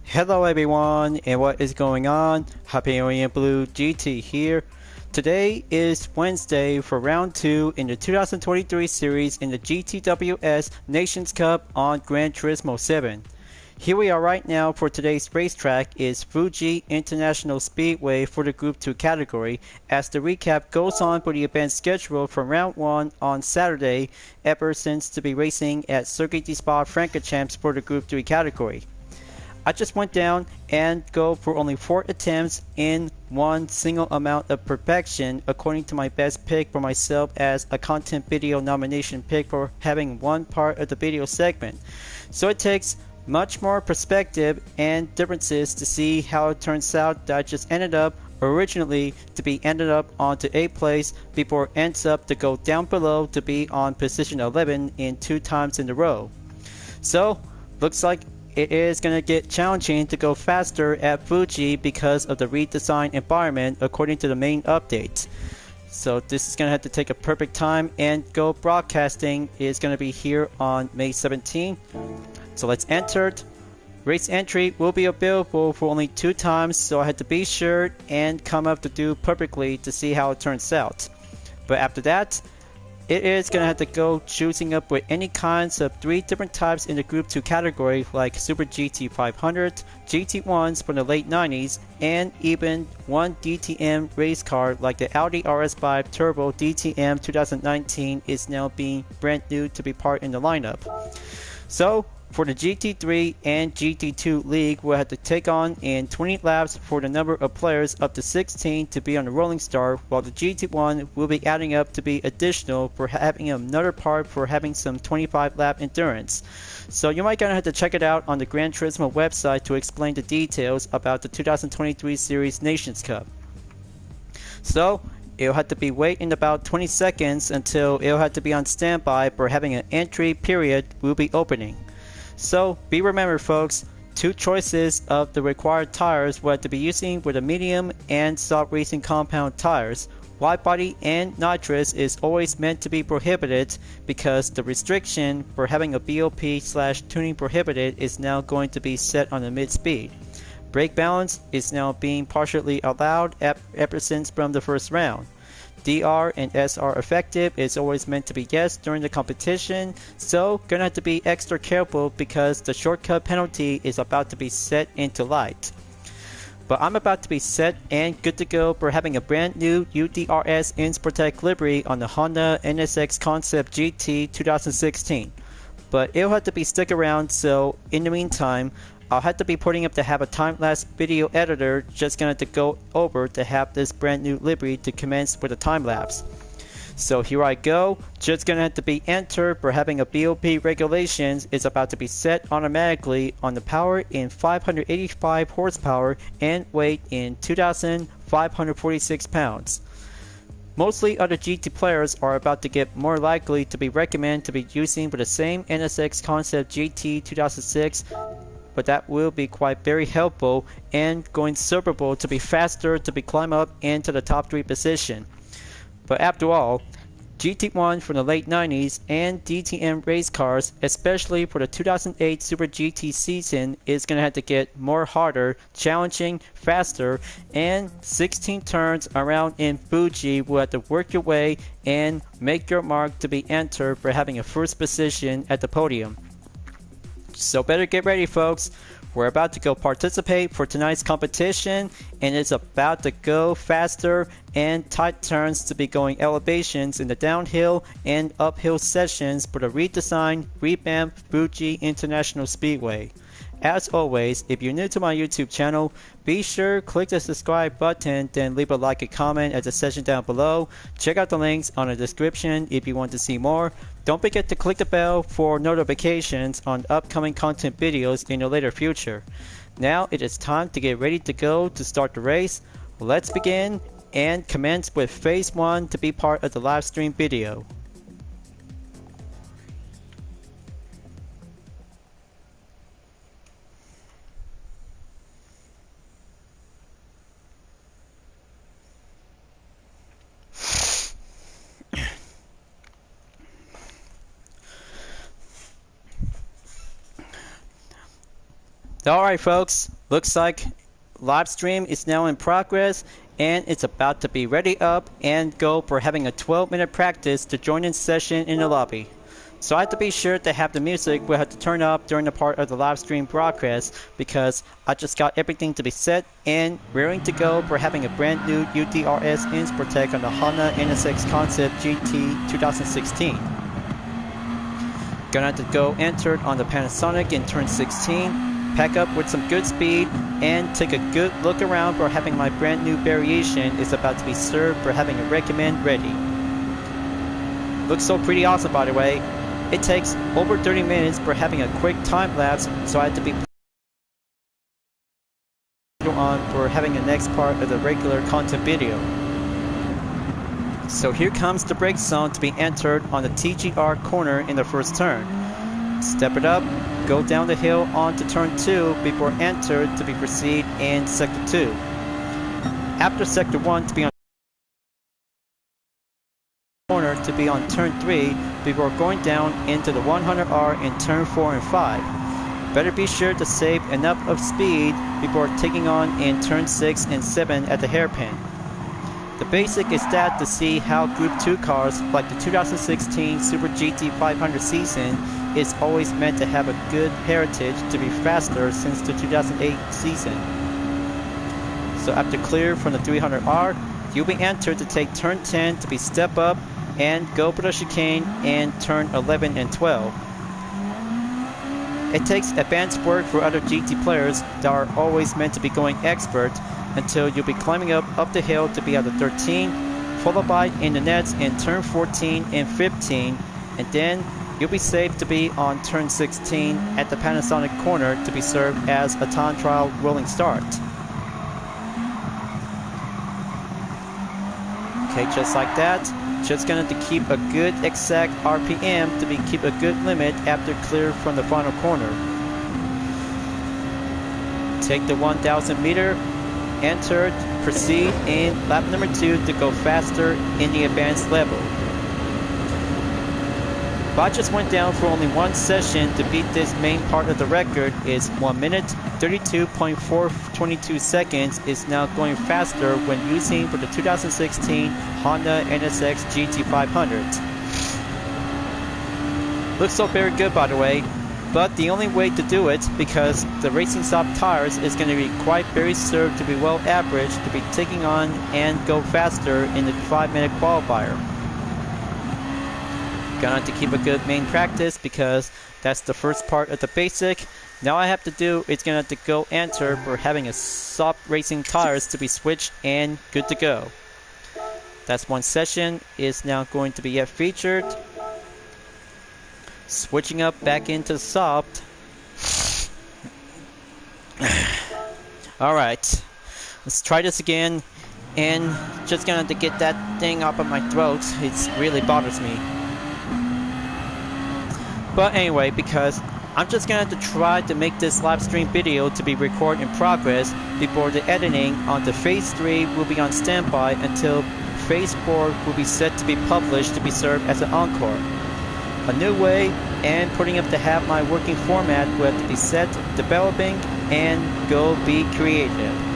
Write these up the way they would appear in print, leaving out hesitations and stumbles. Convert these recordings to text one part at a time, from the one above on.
Hello everyone, and what is going on? Hyperion-Blue-GT here. Today is Wednesday for round 2 in the 2023 series in the GTWS Nations Cup on Gran Turismo 7. Here we are right now for today's racetrack is Fuji International Speedway for the Group 2 category as the recap goes on for the event scheduled from round 1 on Saturday ever since to be racing at Circuit de Spa-Francorchamps for the Group 3 category. I just went down and go for only 4 attempts in one single amount of perfection according to my best pick for myself as a content video nomination pick for having one part of the video segment. So it takes much more perspective and differences to see how it turns out that I just ended up originally to be ended up onto 8th place before it ends up to go down below to be on position 11 in 2 times in a row. So looks like it is going to get challenging to go faster at Fuji because of the redesigned environment according to the main update. So this is going to have to take a perfect time, and Go Broadcasting is going to be here on May 17. So let's enter it. Race entry will be available for only 2 times, so I had to be sure and come up to do perfectly to see how it turns out. But after that, it is going to have to go choosing up with any kinds of 3 different types in the Group 2 category like Super GT 500, GT1s from the late 90s, and even one DTM race car like the Audi RS5 Turbo DTM 2019 is now being brand new to be part in the lineup. So for the GT3 and GT2 league, we'll have to take on in 20 laps for the number of players up to 16 to be on the Rolling Star, while the GT1 will be adding up to be additional for having another part for having some 25 lap endurance. So you might gonna have to check it out on the Gran Turismo website to explain the details about the 2023 Series Nations Cup. So it'll have to be waiting about 20 seconds until it'll have to be on standby for having an entry period will be opening. So be remembered folks, 2 choices of the required tires we'll have to be using with the medium and soft racing compound tires. Wide body and nitrous is always meant to be prohibited because the restriction for having a BOP/tuning prohibited is now going to be set on the mid speed. Brake balance is now being partially allowed ever since from the first round. DR and SR effective is always meant to be yes during the competition, so gonna have to be extra careful because the shortcut penalty is about to be set into light. But I'm about to be set and good to go for having a brand new UDRS InsProtect livery on the Honda NSX Concept GT 2016. But it'll have to be stick around, so in the meantime, I'll have to be putting up to have a time-lapse video editor just gonna have to go over to have this brand new livery to commence with a time-lapse. So here I go, just gonna have to be entered for having a BOP regulations is about to be set automatically on the power in 585 horsepower and weight in 2,546 pounds. Mostly other GT players are about to get more likely to be recommended to be using with the same NSX Concept GT 2006, but that will be quite very helpful and going servable to be faster to be climb up into the top 3 position. But after all, GT1 from the late 90s and DTM race cars, especially for the 2008 Super GT season, is going to have to get more harder, challenging, faster, and 16 turns around in Fuji will have to work your way and make your mark to be entered for having a first position at the podium. So better get ready folks, we're about to go participate for tonight's competition and it's about to go faster and tight turns to be going elevations in the downhill and uphill sessions for the redesigned, revamped Fuji International Speedway. As always, if you're new to my YouTube channel, be sure click the subscribe button, then leave a like and comment at the section down below. Check out the links on the description if you want to see more. Don't forget to click the bell for notifications on upcoming content videos in the later future. Now it is time to get ready to go to start the race. Let's begin and commence with phase 1 to be part of the live stream video. Alright folks, Looks like live stream is now in progress and it's about to be ready up and go for having a 12-minute practice to join in session in the lobby. So I have to be sure to have the music we'll have to turn up during the part of the live stream broadcast because I just got everything to be set and rearing to go for having a brand new UDRS INS Protect on the Honda NSX Concept GT 2016. Gonna have to go entered on the Panasonic in turn 16. Pack up with some good speed and take a good look around for having my brand new variation is about to be served for having a recommend ready. Looks so pretty awesome, by the way. It takes over 30 minutes for having a quick time lapse, so I had to be on for having the next part of the regular content video. So here comes the brake zone to be entered on the TGR corner in the first turn. Step it up, go down the hill onto turn 2 before enter to be proceed in sector 2. After sector 1 to be on corner to be on turn 3 before going down into the 100R in turn 4 and 5. Better be sure to save enough of speed before taking on in turn 6 and 7 at the hairpin. The basic is that to see how Group 2 cars like the 2016 Super GT 500 season is always meant to have a good heritage to be faster since the 2008 season. So after clear from the 300R, you'll be entered to take turn 10 to be step up and go for the chicane in turn 11 and 12. It takes advanced work for other GT players that are always meant to be going expert until you'll be climbing up the hill to be at the 13, followed by in the nets in turn 14 and 15, and then you'll be safe to be on turn 16 at the Panasonic corner to be served as a time trial rolling start. Okay, just like that. Just gonna have to keep a good exact RPM to be keep a good limit after clear from the final corner. Take the 1000 meter, enter, proceed in lap number 2 to go faster in the advanced level. But I just went down for only one session to beat this main part of the record is 1 minute 32.422 seconds is now going faster when using for the 2016 Honda NSX GT 500. Looks so very good, by the way, but the only way to do it because the racing soft tires is going to be quite very served to be well averaged to be taking on and go faster in the 5-minute qualifier. Gonna have to keep a good main practice because that's the first part of the basic. Now I have to do is gonna have to go enter for having a soft racing tires to be switched and good to go. That's one session is now going to be yet featured. Switching up back into soft. Alright, let's try this again and just gonna have to get that thing up on my throat. It really bothers me. But anyway, because I'm just gonna have to try to make this live stream video to be recorded in progress before the editing onto phase 3 will be on standby until phase 4 will be set to be published to be served as an encore. A new way and putting up to have my working format will have to be set, developing, and go be creative.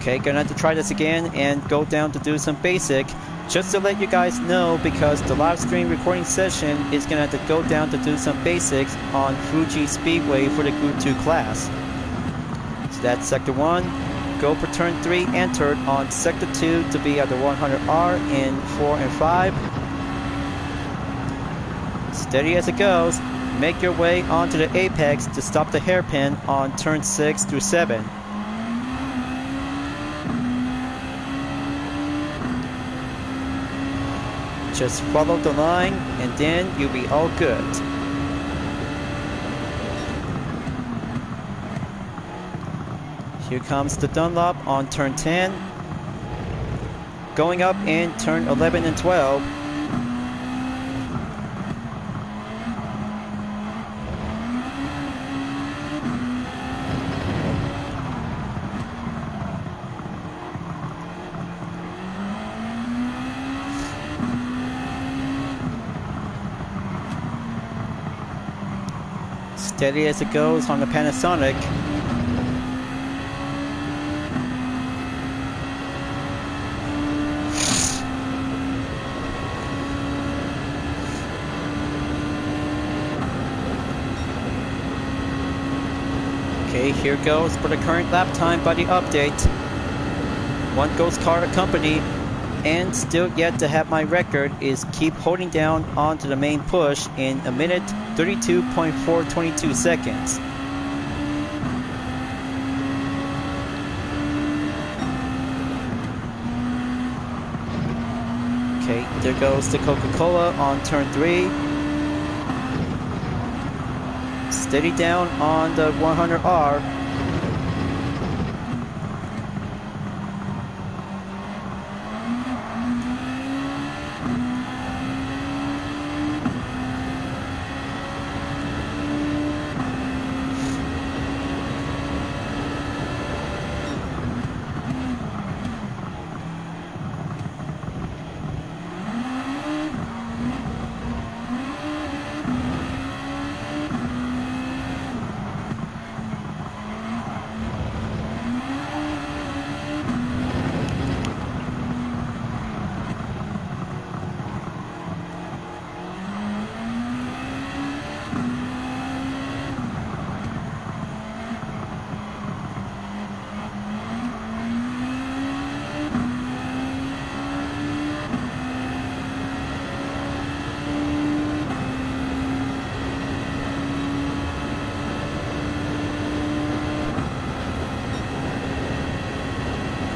Okay, gonna have to try this again and go down to do some basic. Just to let you guys know, because the live stream recording session is gonna have to go down to do some basics on Fuji Speedway for the Group 2 class. So that's sector 1. Go for turn 3 entered on sector 2 to be at the 100R in 4 and 5. Steady as it goes. Make your way onto the apex to stop the hairpin on turn 6 through 7. Just follow the line and then you'll be all good. Here comes the Dunlop on turn 10. Going up in turn 11 and 12. Steady as it goes on the Panasonic. Okay, here goes for the current lap time by the update. One Ghost Car Company, and still yet to have my record, is keep holding down onto the main push in 1 minute 32.422 seconds. Okay, there goes the Coca-Cola on turn 3. Steady down on the 100R.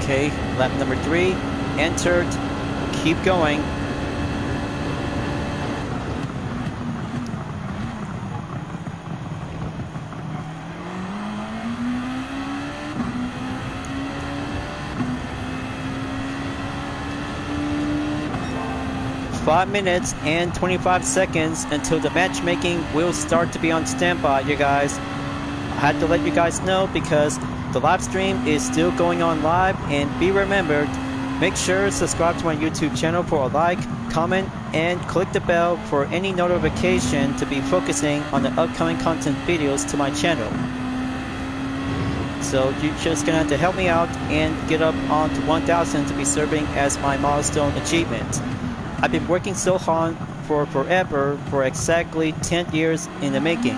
Okay, lap number 3, entered, keep going. Five minutes and 25 seconds until the matchmaking will start to be on standby, you guys. I had to let you guys know because the live stream is still going on live, and be remembered, make sure to subscribe to my YouTube channel for a like, comment, and click the bell for any notification to be focusing on the upcoming content videos to my channel. So you're just gonna have to help me out and get up onto 1,000 to be serving as my milestone achievement. I've been working so hard for forever, for exactly 10 years in the making.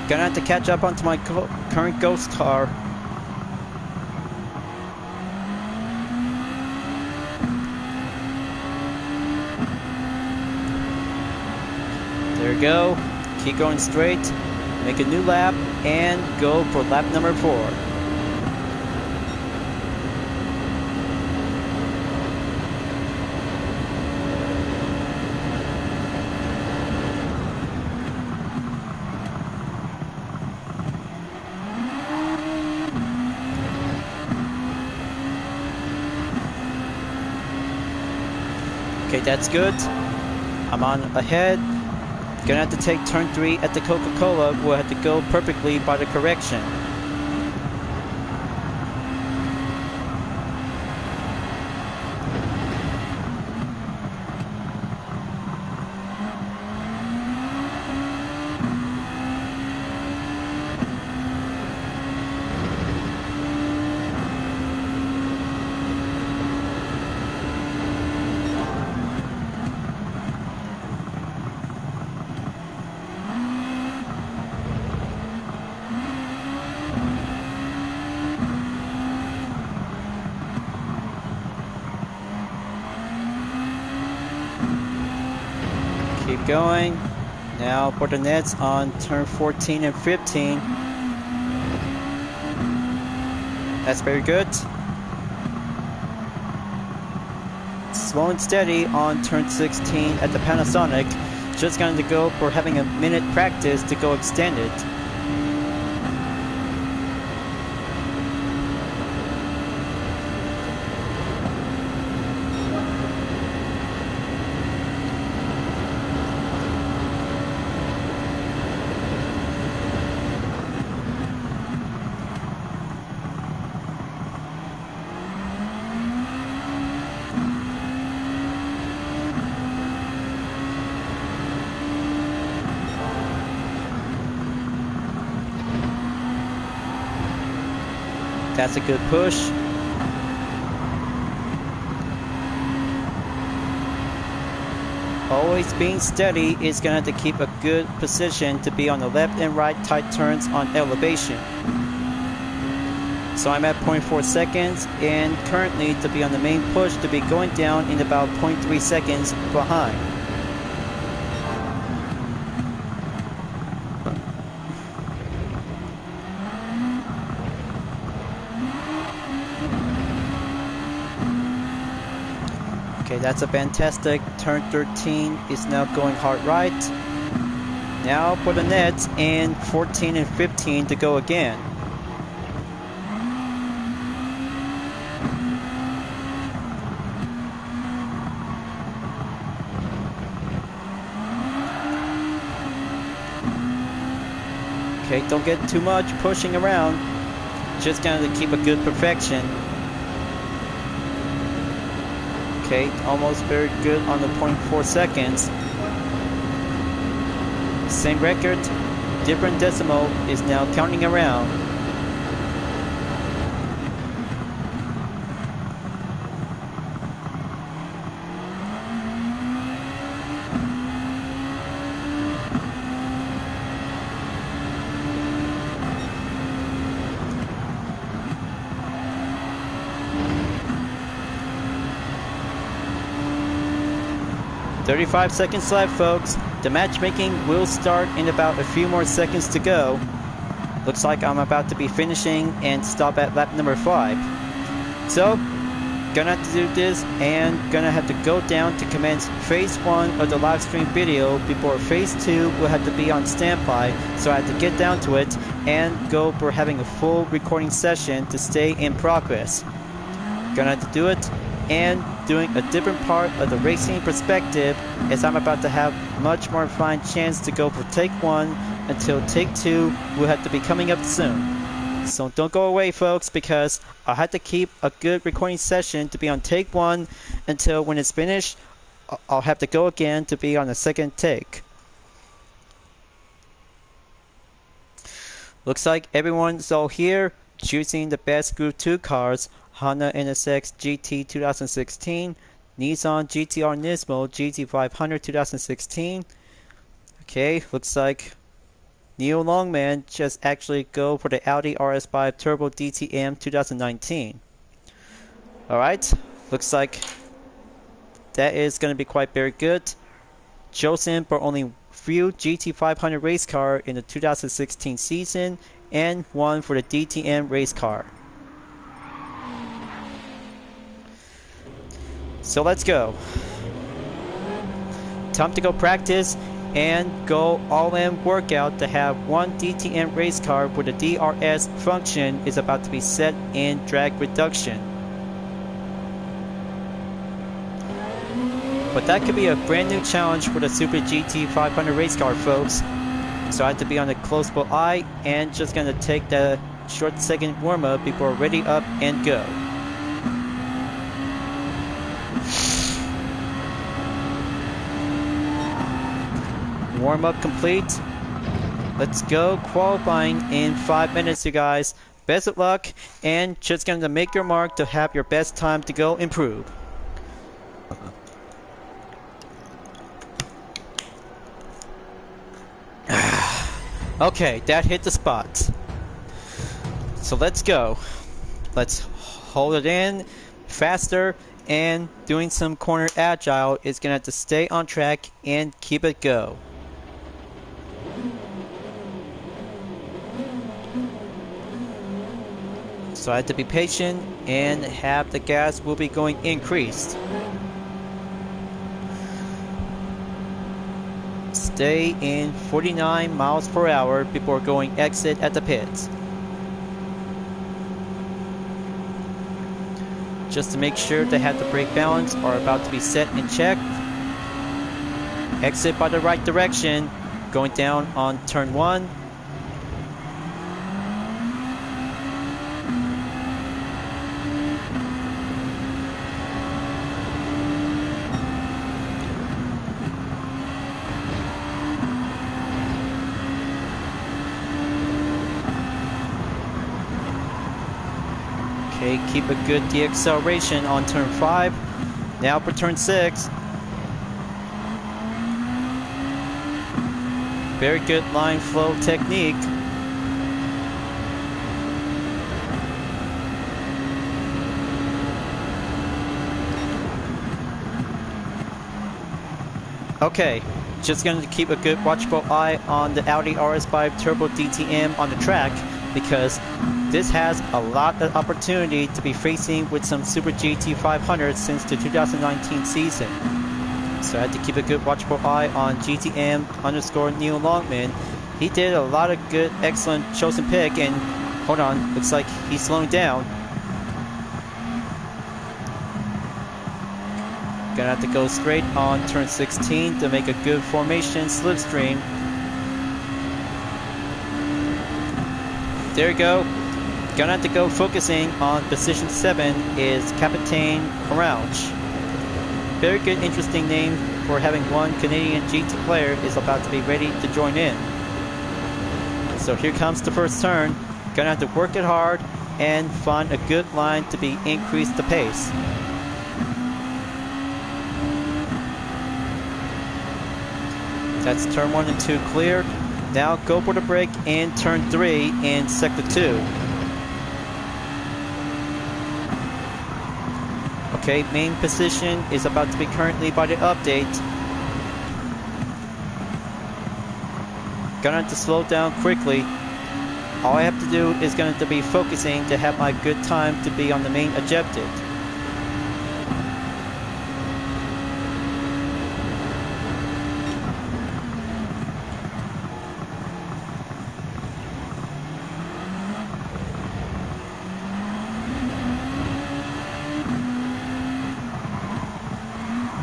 Gonna have to catch up onto my current ghost car. There we go. Keep going straight. Make a new lap and go for lap number 4. Okay, that's good. I'm on ahead. Gonna have to take turn 3 at the Coca-Cola. We'll have to go perfectly by the correction. Keep going. Now for the nets on turn 14 and 15. That's very good. Slow and steady on turn 16 at the Panasonic. Just going to go for having a minute practice to go extended. That's a good push. Always being steady is going to have to keep a good position to be on the left and right tight turns on elevation. So I'm at 0.4 seconds, and currently to be on the main push to be going down in about 0.3 seconds behind. Okay, that's a fantastic. Turn 13 is now going hard right. Now for the nets, and 14 and 15 to go again. Okay, don't get too much pushing around. Just gonna keep a good perfection. Okay, almost very good on the 0.4 seconds. Same record, different decimal is now counting around. "35 seconds left, folks. The matchmaking will start in about a few more seconds to go. Looks like I'm about to be finishing and stop at lap number 5. So, gonna have to do this and gonna have to go down to commence phase 1 of the live stream video before phase 2 will have to be on standby. So I have to get down to it and go for having a full recording session to stay in progress. Gonna have to do it and doing a different part of the racing perspective, as I'm about to have much more fine chance to go for take 1 until take 2 will have to be coming up soon. So don't go away, folks, because I'll have to keep a good recording session to be on take 1 until when it's finished, I'll have to go again to be on the second take. Looks like everyone's all here, choosing the best Group 2 cars: Honda NSX GT 2016, Nissan GT-R Nismo GT500 2016. Okay, looks like Neil Longman just actually go for the Audi RS5 Turbo DTM 2019. Alright, looks like that is going to be quite very good. Chosen for only few GT500 race car in the 2016 season, and one for the DTM race car. So let's go. Time to go practice and go all-in workout to have one DTM race car where the DRS function is about to be set in drag reduction. But that could be a brand new challenge for the Super GT 500 race car, folks. So I have to be on a close-able eye and just gonna take the short second warm-up before ready up and go. Warm-up complete. Let's go. Qualifying in 5 minutes, you guys. Best of luck, and just gonna make your mark to have your best time to go improve. Okay, that hit the spot. So let's go. Let's hold it in faster, and doing some corner agile is gonna have to stay on track and keep it go. So I have to be patient and have the gas will be going increased. Stay in 49 miles per hour before going exit at the pits. Just to make sure they have the brake balance are about to be set in check. Exit by the right direction, going down on turn 1. Okay, keep a good deacceleration on turn 5. Now for turn 6. Very good line flow technique. Okay, just going to keep a good watchful eye on the Audi RS5 Turbo DTM on the track, because this has a lot of opportunity to be facing with some Super GT 500 since the 2019 season. So I had to keep a good watchful eye on GTM_Neil Longman. He did a lot of good, excellent chosen pick, and hold on, looks like he's slowing down. Gonna have to go straight on turn 16 to make a good formation slipstream. There you go. Gonna have to go focusing on position 7 is Capitaine Orange. Very good, interesting name for having one Canadian GT player is about to be ready to join in. So here comes the first turn. Gonna have to work it hard and find a good line to be increase the pace. That's turn 1 and 2 cleared. Now go for the break in turn 3 in sector 2. Okay, main position is about to be currently by the update. Gonna have to slow down quickly. All I have to do is going to be focusing to have my good time to be on the main objective.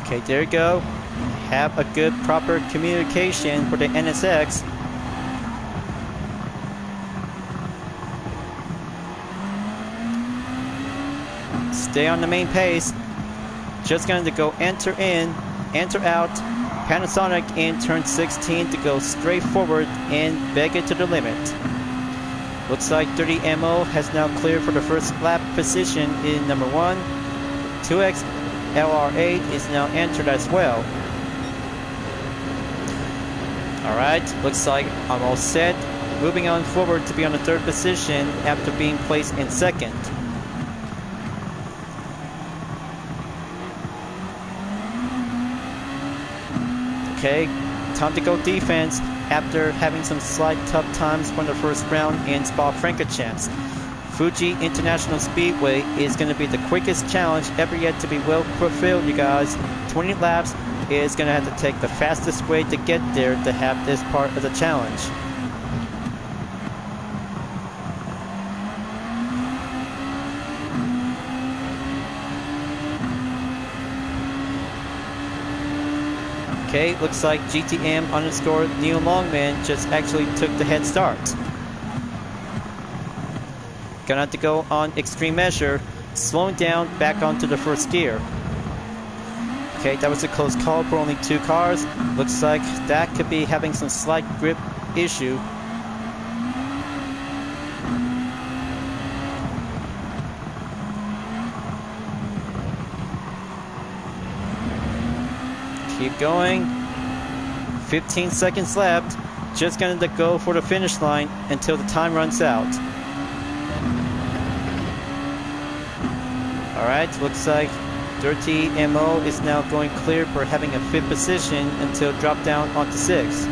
Okay, there you go. Have a good, proper communication for the NSX. Stay on the main pace. Just going to go enter in, enter out. Panasonic in turn 16 to go straight forward and beg it to the limit. Looks like 30 MO has now cleared for the first lap position in number 1. 2X LR8 is now entered as well. Alright, looks like I'm all set. Moving on forward to be on the 3rd position after being placed in 2nd. Okay, time to go defense after having some slight tough times from the first round in Spa-Francorchamps. Fuji International Speedway is going to be the quickest challenge ever yet to be well fulfilled, you guys. 20 laps is going to have to take the fastest way to get there to have this part of the challenge. Okay, looks like GTM_Neil Longman just actually took the head start. Gonna have to go on extreme measure, slowing down back onto the first gear. Okay, that was a close call for only 2 cars. Looks like that could be having some slight grip issue. Keep going. 15 seconds left. Just going to go for the finish line until the time runs out. Alright, looks like Dirty MO is now going clear for having a 5th position until drop down onto 6th.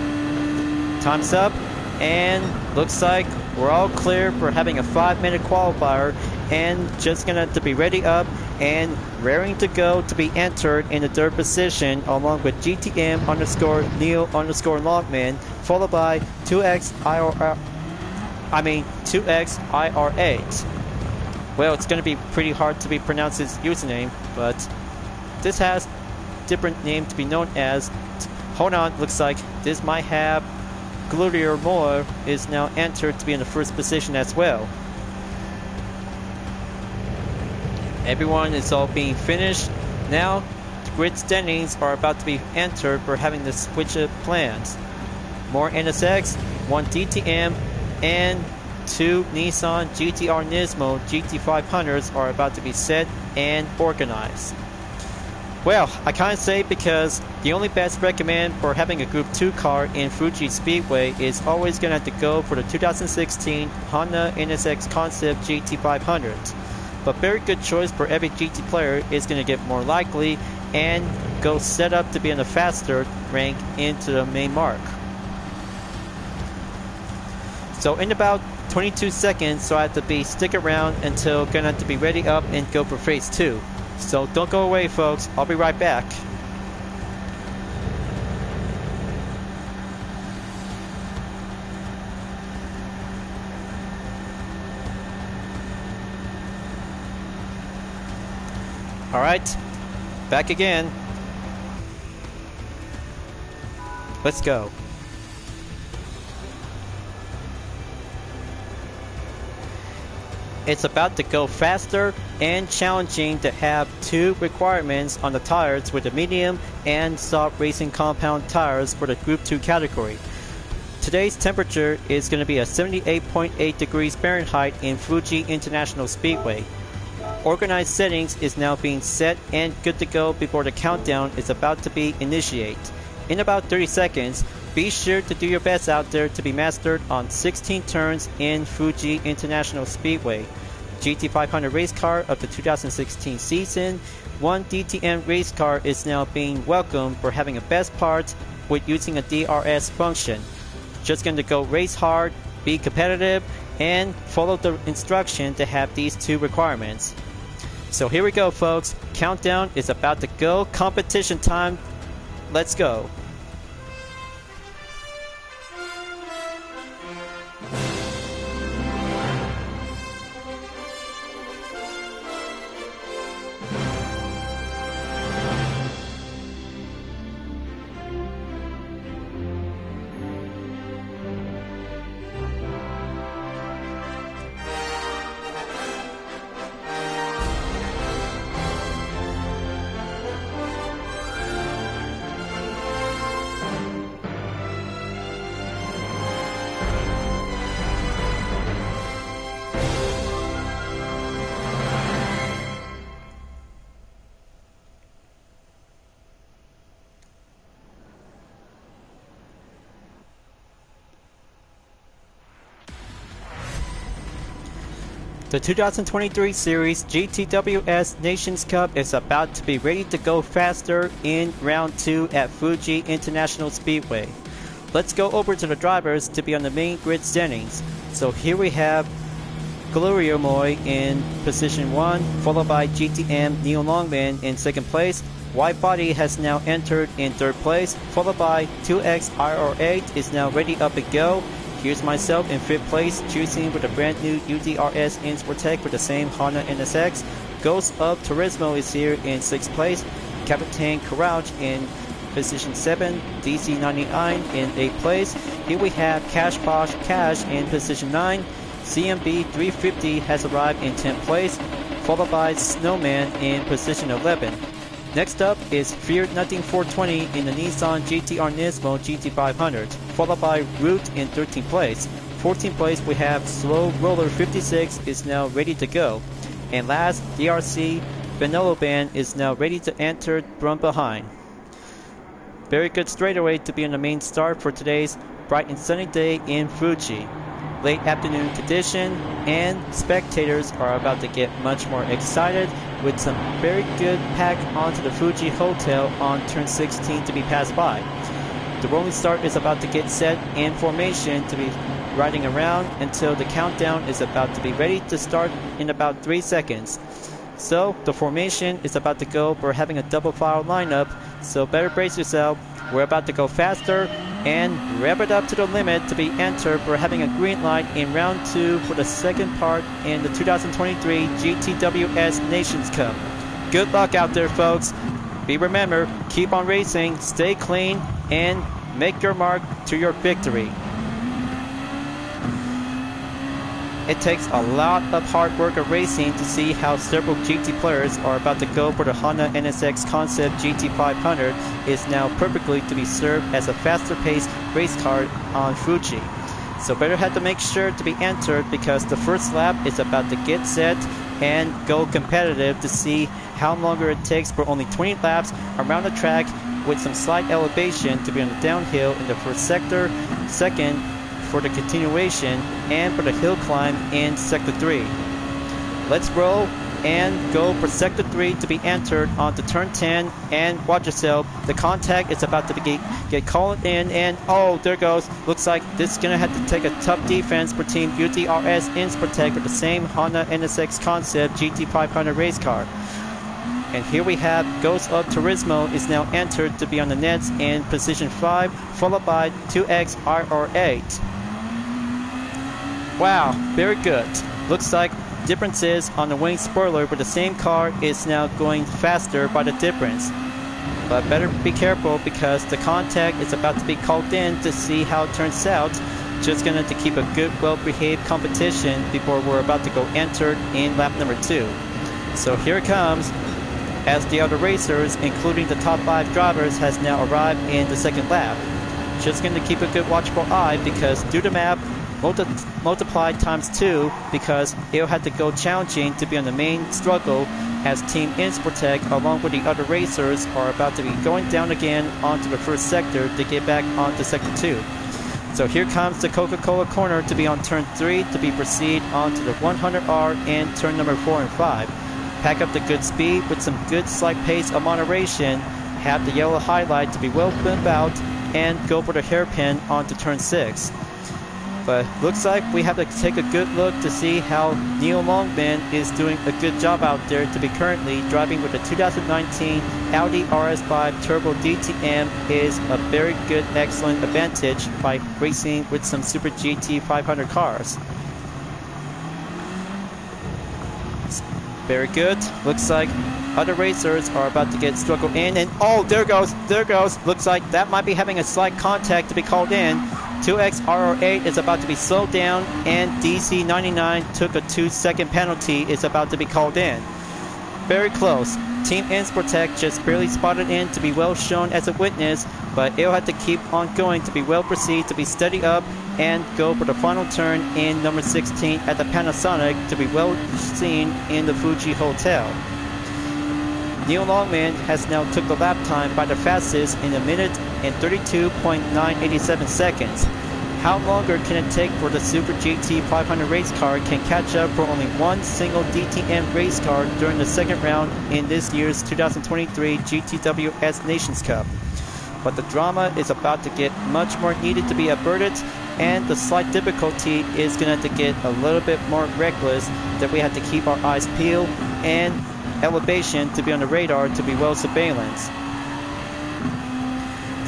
Time's up, and looks like we're all clear for having a 5-minute qualifier, and just gonna to be ready up and raring to go to be entered in the 3rd position along with GTM_Neil Longman, followed by 2X IR8. Well, it's going to be pretty hard to be pronounced his username, but this has different name to be known as. Hold on, looks like this might have Gloria Moore is now entered to be in the 1st position as well. Everyone is all being finished. Now, the grid standings are about to be entered for having the switch of plans. More NSX, 1 DTM, and two Nissan GT Nismo GT500s are about to be set and organized. Well, I can't say because the only best recommend for having a Group 2 car in Fuji Speedway is always going to have to go for the 2016 Honda NSX Concept GT500. But very good choice for every GT player is going to get more likely and go set up to be in a faster rank into the main mark. So in about 22 seconds, so I have to stick around until gonna have to be ready up and go for phase 2. So don't go away, folks. I'll be right back. Alright, back again. Let's go. It's about to go faster and challenging to have two requirements on the tires with the medium and soft racing compound tires for the Group 2 category. Today's temperature is going to be at 78.8 degrees Fahrenheit in Fuji International Speedway. Organized settings is now being set and good to go before the countdown is about to be initiated. In about 30 seconds, be sure to do your best out there to be mastered on 16 turns in Fuji International Speedway. GT500 race car of the 2016 season, one DTM race car is now being welcomed for having a best part with using a DRS function. Just going to go race hard, be competitive, and follow the instruction to have these two requirements. So here we go, folks. Countdown is about to go. Competition time. Let's go. The 2023 series GTWS Nations Cup is about to be ready to go faster in round 2 at Fuji International Speedway. Let's go over to the drivers to be on the main grid standings. So here we have Gloria Moy in position 1, followed by GTM Neil Longman in 2nd place. White Body has now entered in 3rd place, followed by 2X IR8 is now ready up and go. Here's myself in 5th place, choosing with a brand new UDRS in Sportec with the same Honda NSX. Ghost of Turismo is here in 6th place. Captain Courage in position 7. DC99 in 8th place. Here we have Cash Posh Cash in position 9. CMB 350 has arrived in 10th place, followed by Snowman in position 11. Next up is Fear Nothing 420 in the Nissan GT Nismo GT500, followed by Root in 13th place. 14th place we have Slow Roller 56 is now ready to go. And last, DRC Vanilla Band is now ready to enter from behind. Very good straightaway to be on the main start for today's bright and sunny day in Fuji. Late afternoon condition, and spectators are about to get much more excited with some very good pack onto the Fuji Hotel on turn 16 to be passed by. The rolling start is about to get set in formation to be riding around until the countdown is about to be ready to start in about 3 seconds. So the formation is about to go. We're having a double file lineup, so better brace yourself. We're about to go faster and rev it up to the limit to be entered. We're having a green light in round 2 for the second part in the 2023 GTWS Nations Cup. Good luck out there, folks. Remember, keep on racing, stay clean, and make your mark to your victory. It takes a lot of hard work of racing to see how several GT players are about to go for the Honda NSX Concept GT500 is now perfectly to be served as a faster paced race car on Fuji. So better have to make sure to be entered because the first lap is about to get set and go competitive to see how longer it takes for only 20 laps around the track with some slight elevation to be on the downhill in the first sector, second for the continuation, and for the hill climb in sector 3. Let's roll and go for sector 3 to be entered onto turn 10, and watch yourself, the contact is about to get called in, and oh, there goes. Looks like this is gonna have to take a tough defense for Team GTWS in Sportec with the same Honda NSX Concept GT500 race car. And here we have Ghost of Turismo is now entered to be on the nets in position 5, followed by 2X RR8. Wow, very good. Looks like differences on the wing spoiler with the same car is now going faster by the difference. But better be careful because the contact is about to be called in to see how it turns out. Just gonna to keep a good, well-behaved competition before we're about to go entered in lap number 2. So here it comes, as the other racers, including the top 5 drivers, has now arrived in the second lap. Just gonna keep a good watchful eye because do the math, multiply times 2 because it'll have to go challenging to be on the main struggle as Team Sportec along with the other racers are about to be going down again onto the first sector to get back onto sector 2. So here comes the Coca-Cola corner to be on turn 3 to be proceed onto the 100R in turn number 4 and 5. Pack up the good speed with some good slight pace of moderation, have the yellow highlight to be well bent out, and go for the hairpin onto turn 6. But looks like we have to take a good look to see how Neil Longman is doing a good job out there to be currently driving with the 2019 Audi RS5 Turbo DTM is a very good, excellent advantage by racing with some Super GT 500 cars. Very good. Looks like other racers are about to get struggled in, and oh, there goes. Looks like that might be having a slight contact to be called in. 2X RR8 is about to be slowed down, and DC99 took a 2-second penalty is about to be called in. Very close. Team Sportec just barely spotted in to be well shown as a witness, but it'll have to keep on going to be well perceived to be steady up and go for the final turn in number 16 at the Panasonic to be well seen in the Fuji Hotel. Neil Longman has now took the lap time by the fastest in a minute and 32.987 seconds. How longer can it take for the Super GT 500 race car can catch up for only one single DTM race car during the second round in this year's 2023 GTWS Nations Cup? But the drama is about to get much more needed to be averted, and the slight difficulty is going to get a little bit more reckless that we have to keep our eyes peeled and elevation to be on the radar to be well surveillance.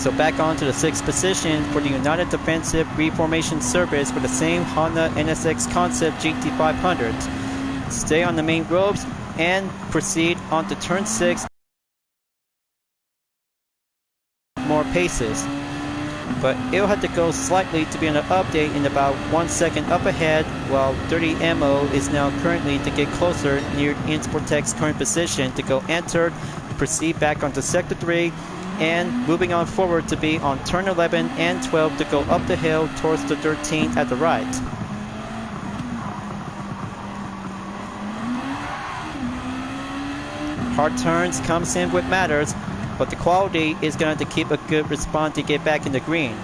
So back on to the 6th position for the United Defensive Reformation Service with the same Honda NSX Concept GT500. Stay on the main ropes and proceed on to turn 6 more paces. But it'll have to go slightly to be on an update in about 1 second up ahead, while Dirty Ammo is now currently to get closer near Sportec's current position to go enter, proceed back onto sector 3, and moving on forward to be on turn 11 and 12 to go up the hill towards the 13th at the right. Hard turns comes in with matters, but the quality is going to keep a good response to get back in the green.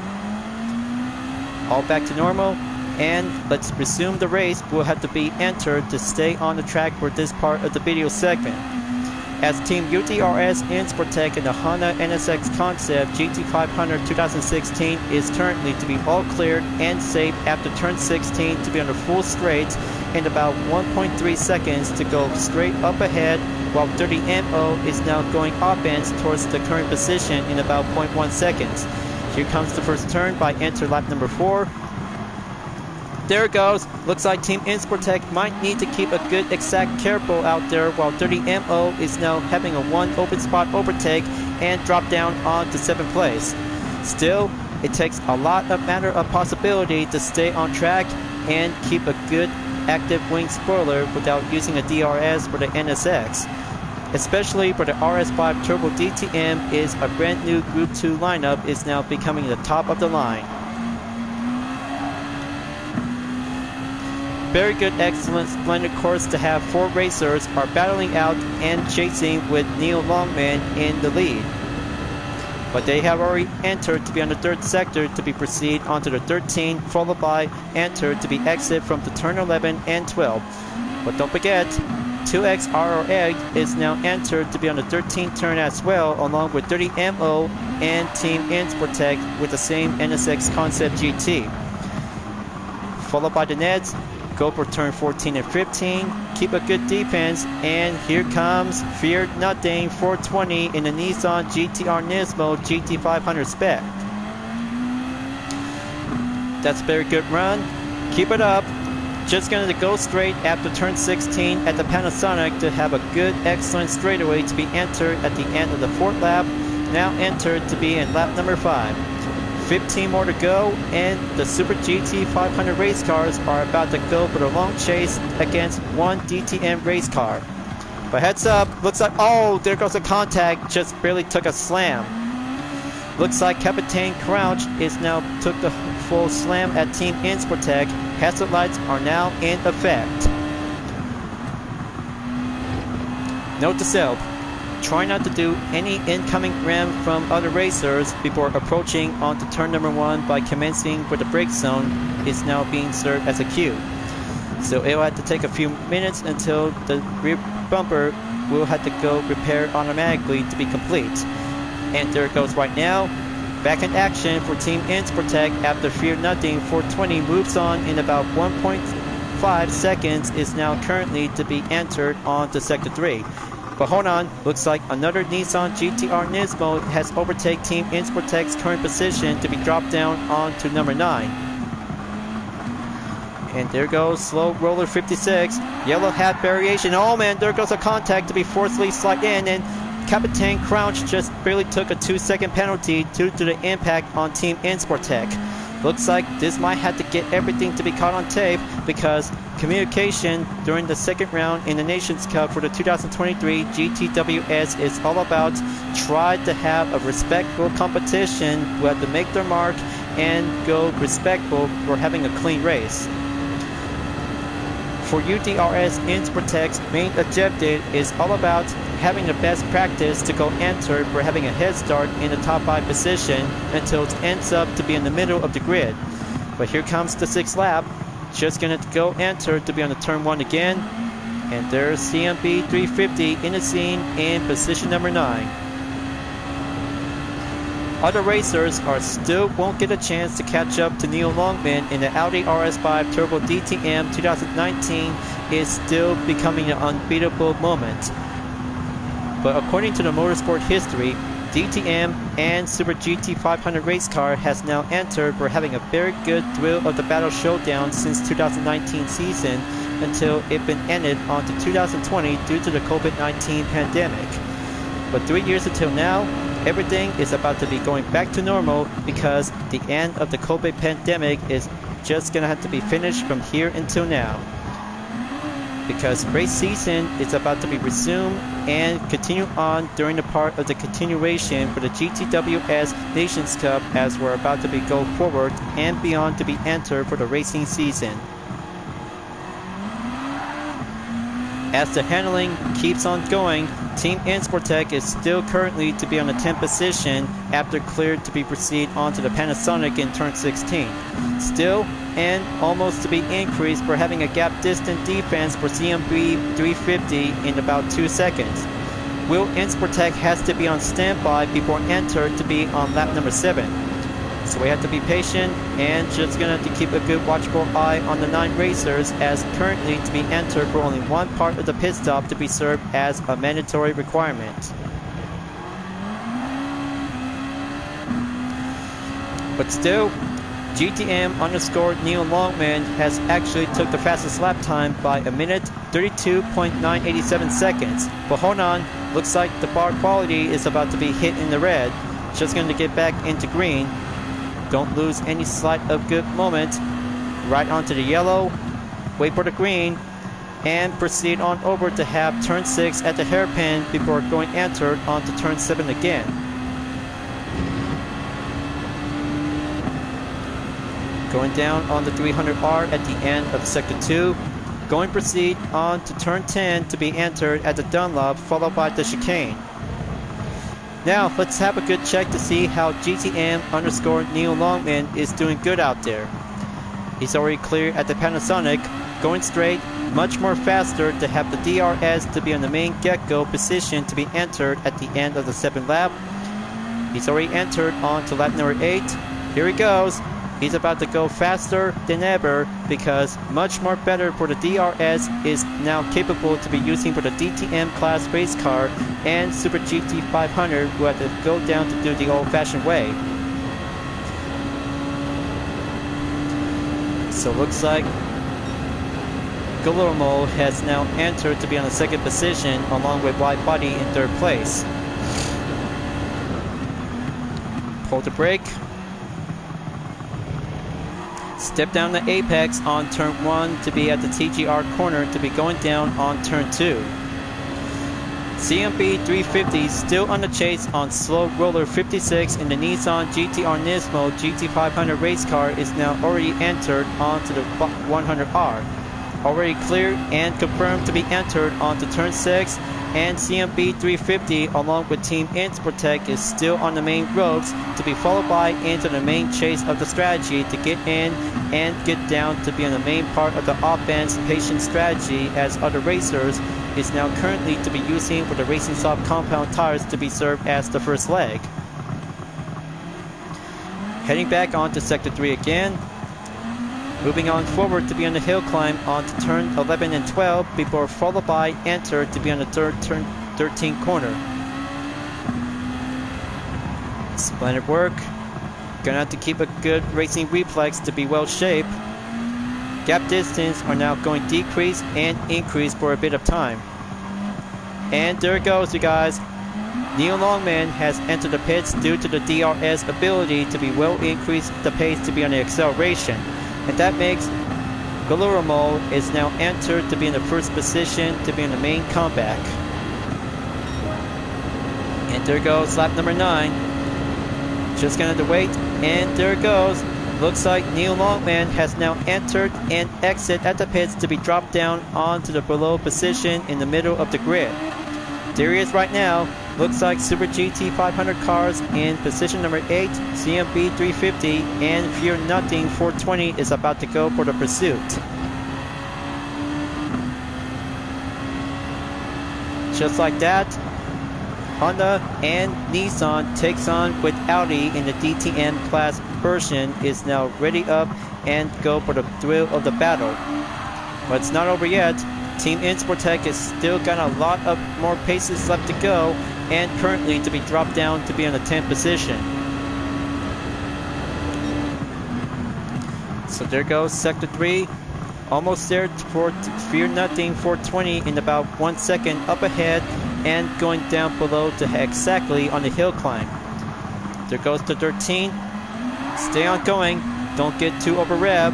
All back to normal, and let's resume the race. We'll have to be entered to stay on the track for this part of the video segment. As Team UTRS in Sportec and the Honda NSX Concept GT500 2016 is currently to be all cleared and safe after turn 16 to be on the full straight in about 1.3 seconds to go straight up ahead, while Dirty MO is now going offense towards the current position in about 0.1 seconds. Here comes the first turn by enter lap number 4. There it goes. Looks like Team Sportec might need to keep a good exact careful out there, while Dirty MO is now having a 1 open spot overtake and drop down on to 7th place. Still, it takes a lot of matter of possibility to stay on track and keep a good active wing spoiler without using a DRS for the NSX. Especially for the RS5 Turbo DTM is a brand new Group 2 lineup is now becoming the top of the line. very good, excellent, splendid course to have 4 racers are battling out and chasing with Neil Longman in the lead. But they have already entered to be on the 3rd sector to be proceed onto the 13, followed by enter to be exit from the turn 11 and 12. But don't forget, 2X RRA is now entered to be on the 13th turn as well, along with 30 MO and Team Insportec with the same NSX Concept GT. Followed by the Neds, go for turn 14 and 15, keep a good defense, and here comes Fear Nothing 420 in the Nissan GTR Nismo GT500 spec. That's a very good run, keep it up. Just going to go straight after turn 16 at the Panasonic to have a good, excellent straightaway to be entered at the end of the 4th lap. Now entered to be in lap number 5. 15 more to go, and the Super GT 500 race cars are about to go for the long chase against one DTM race car. But heads up, looks like, oh, there goes a contact, just barely took a slam. Looks like Captain Crouch is now took the full slam at Team Insportec. Hazard lights are now in effect. Note to self, try not to do any incoming ram from other racers before approaching onto turn number 1 by commencing with the brake zone is now being served as a cue. So it will have to take a few minutes until the rear bumper will have to go repair automatically to be complete. And there it goes right now. Back in action for Team Insportec after Fear Nothing 420 moves on in about 1.5 seconds, is now currently to be entered on to Sector 3. But hold on, looks like another Nissan GTR Nismo has overtaken Team Insportec's current position to be dropped down onto number 9. And there goes Slow Roller 56, yellow hat variation. Oh man, there goes a contact to be forcefully slide in, and Captain Crouch just barely took a 2-second penalty due to the impact on Team Insportec. Looks like this might have to get everything to be caught on tape, because communication during the 2nd round in the Nations Cup for the 2023 GTWS is all about try to have a respectful competition who have to make their mark and go respectful for having a clean race. For UDRS Insportec's main objective is all about having the best practice to go enter for having a head start in the top 5 position until it ends up to be in the middle of the grid. But here comes the 6th lap, just gonna go enter to be on the turn 1 again, and there's CMB 350 in the scene in position number 9. Other racers still won't get a chance to catch up to Neil Longman in the Audi RS5 Turbo DTM 2019 is still becoming an unbeatable moment. But according to the motorsport history, DTM and Super GT 500 race car has now entered for having a very good thrill of the battle showdown since 2019 season until it been ended on to 2020 due to the COVID-19 pandemic. But 3 years until now, everything is about to be going back to normal because the end of the COVID pandemic is just gonna have to be finished from here until now. Because race season is about to be resumed and continue on during the part of the continuation for the GTWS Nations Cup as we're about to be go forward and beyond to be entered for the racing season. As the handling keeps on going, Team Insportec is still currently to be on the 10th position after cleared to be proceed onto the Panasonic in turn 16. Still, and almost to be increased for having a gap distant defense for CMB 350 in about 2 seconds. Will Insportec has to be on standby before enter to be on lap number 7. So we have to be patient and just gonna have to keep a good watchful eye on the 9 racers as currently to be entered for only one part of the pit stop to be served as a mandatory requirement. But still, GTM underscore Neil Longman has actually took the fastest lap time by a minute 32.987 seconds. But hold on, looks like the bar quality is about to be hit in the red. Just going to get back into green. Don't lose any slight of good moment. Right onto the yellow, wait for the green, and proceed on over to have turn 6 at the hairpin before going entered onto turn 7 again. going down on the 300R at the end of Sector 2. Going proceed on to turn 10 to be entered at the Dunlop, followed by the chicane. Now let's have a good check to see how GTM_Neil Longman is doing good out there. He's already clear at the Panasonic, going straight, much more faster to have the DRS to be on the main get-go position to be entered at the end of the 7th lap. He's already entered on to lap number 8. Here he goes. He's about to go faster than ever because much more better for the DRS is now capable to be using for the DTM class race car and Super GT 500 who had to go down to do the old-fashioned way. So looks like Guillermo has now entered to be on the 2nd position along with Wide Body in 3rd place. Pull the brake. Step down the apex on turn 1 to be at the TGR corner to be going down on turn 2. CMB 350 still on the chase on slow roller 56 in the Nissan GT Nismo GT500 race car is now already entered onto the 100R. Already cleared and confirmed to be entered onto turn 6, and CMB 350 along with Team Insportec is still on the main ropes to be followed by into the main chase of the strategy to get in and get down to be on the main part of the offense patient strategy as other racers is now currently to be using for the Racing Soft compound tires to be served as the first leg. Heading back onto Sector 3 again. Moving on forward to be on the hill climb onto turn 11 and 12 before followed by enter to be on the turn 13 corner. Splendid work. Gonna have to keep a good racing reflex to be well shaped. Gap distance are now going decrease and increase for a bit of time. And there it goes, you guys. Neil Longman has entered the pits due to the DRS ability to be well increase the pace to be on the acceleration. And that makes Guillermo is now entered to be in the 1st position to be in the main comeback. And there goes lap number 9. Just gonna have to wait, and there it goes. Looks like Neil Longman has now entered and exit at the pits to be dropped down onto the below position in the middle of the grid. There he is right now. Looks like Super GT 500 cars in position number 8, CMB 350, and Fear Nothing 420 is about to go for the pursuit. Just like that, Honda and Nissan takes on with Audi in the DTM class version is now ready up and go for the thrill of the battle. But it's not over yet. Team Insportec has still got a lot of more paces left to go and currently to be dropped down to be in the 10th position. So there goes Sector 3. Almost there for Fear Nothing 420 in about 1 second up ahead and going down below to exactly on the hill climb. There goes the 13. Stay on going. Don't get too over rev.